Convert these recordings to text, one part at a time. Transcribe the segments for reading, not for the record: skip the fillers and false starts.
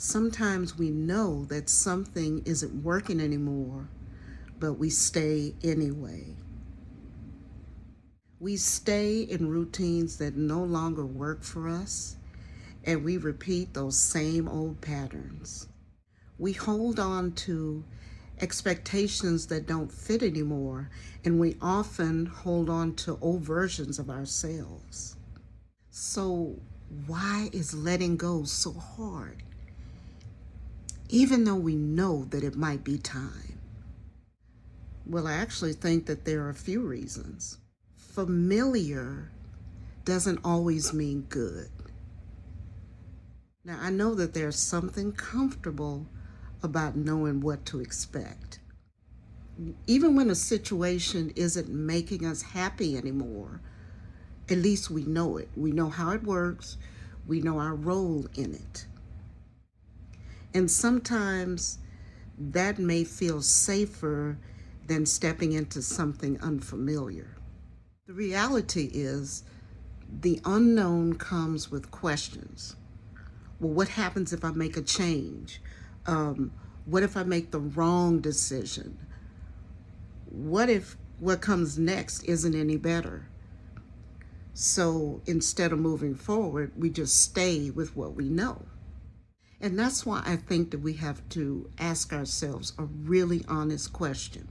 Sometimes we know that something isn't working anymore, but we stay anyway. We stay in routines that no longer work for us, and we repeat those same old patterns. We hold on to expectations that don't fit anymore, and we often hold on to old versions of ourselves. So, why is letting go so hard, even though we know that it might be time? Well, I actually think that there are a few reasons. Familiar doesn't always mean good. Now, I know that there's something comfortable about knowing what to expect. Even when a situation isn't making us happy anymore, at least we know it. We know how it works. We know our role in it. And sometimes that may feel safer than stepping into something unfamiliar. The reality is, the unknown comes with questions. Well, what happens if I make a change? What if I make the wrong decision? What if what comes next isn't any better? So instead of moving forward, we just stay with what we know. And that's why I think that we have to ask ourselves a really honest question.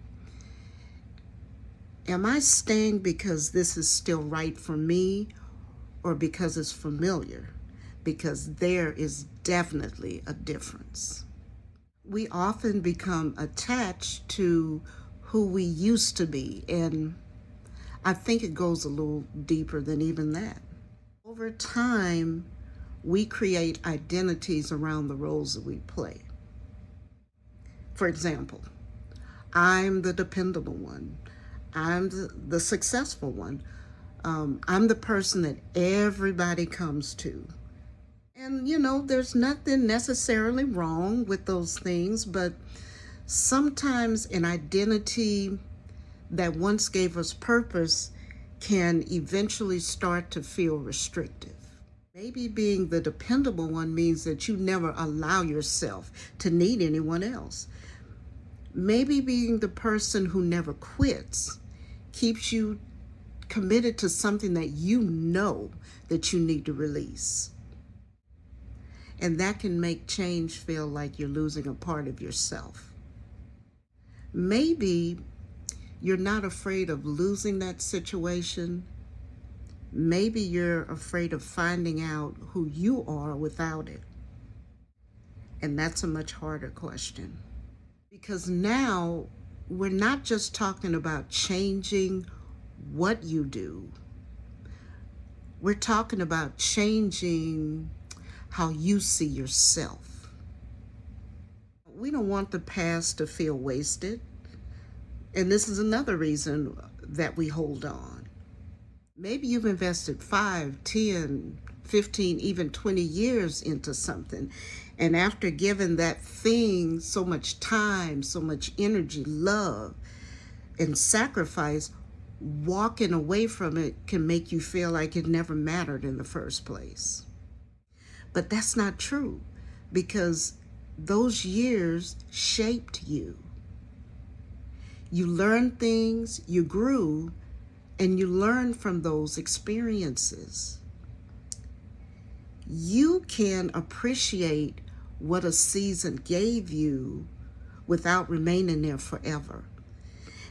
Am I staying because this is still right for me, or because it's familiar? Because there is definitely a difference. We often become attached to who we used to be, and I think it goes a little deeper than even that. Over time, we create identities around the roles that we play. For example, I'm the dependable one. I'm the successful one. I'm the person that everybody comes to. And there's nothing necessarily wrong with those things, but sometimes an identity that once gave us purpose can eventually start to feel restrictive. Maybe being the dependable one means that you never allow yourself to need anyone else. Maybe being the person who never quits keeps you committed to something that you know that you need to release. And that can make change feel like you're losing a part of yourself. Maybe you're not afraid of losing that situation. Maybe you're afraid of finding out who you are without it. And that's a much harder question. Because now we're not just talking about changing what you do. We're talking about changing how you see yourself. We don't want the past to feel wasted. And this is another reason that we hold on. Maybe you've invested 5, 10, 15, even 20 years into something. And after giving that thing so much time, so much energy, love, and sacrifice, walking away from it can make you feel like it never mattered in the first place. But that's not true, because those years shaped you. You learned things, you grew, and you learned from those experiences. You can appreciate what a season gave you without remaining there forever.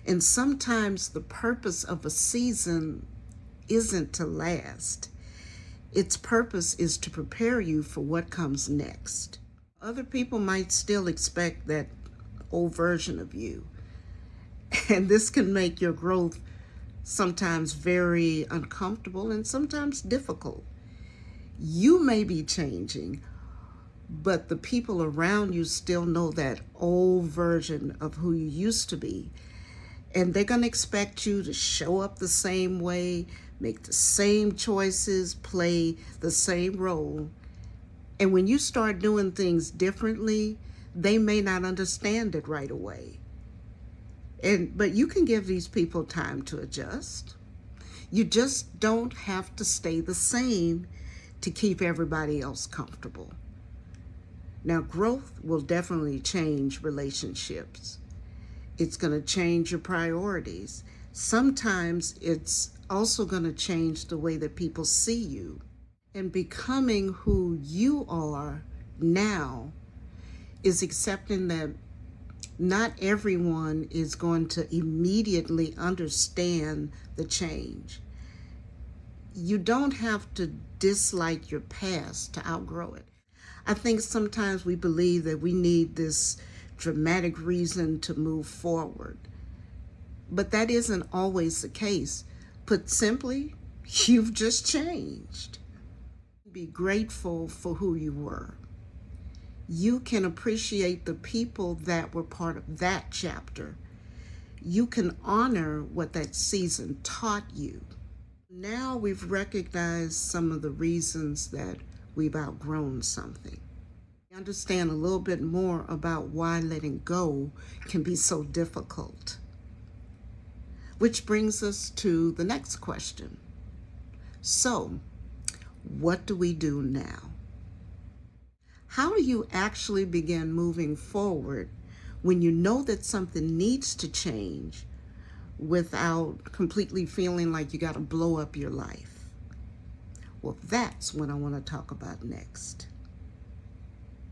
And sometimes the purpose of a season isn't to last. Its purpose is to prepare you for what comes next. Other people might still expect that old version of you. And this can make your growth sometimes very uncomfortable and sometimes difficult. You may be changing, but the people around you still know that old version of who you used to be. And they're going to expect you to show up the same way, make the same choices, play the same role. And when you start doing things differently, they may not understand it right away. But you can give these people time to adjust. You just don't have to stay the same to keep everybody else comfortable. Now, growth will definitely change relationships. It's going to change your priorities. Sometimes it's also going to change the way that people see you. And becoming who you are now is accepting that not everyone is going to immediately understand the change. You don't have to dislike your past to outgrow it. I think sometimes we believe that we need this dramatic reason to move forward, but that isn't always the case. Put simply, you've just changed. Be grateful for who you were. You can appreciate the people that were part of that chapter. You can honor what that season taught you. Now we've recognized some of the reasons that we've outgrown something. We understand a little bit more about why letting go can be so difficult. Which brings us to the next question. So, what do we do now? How do you actually begin moving forward when you know that something needs to change without completely feeling like you got to blow up your life? Well, that's what I want to talk about next.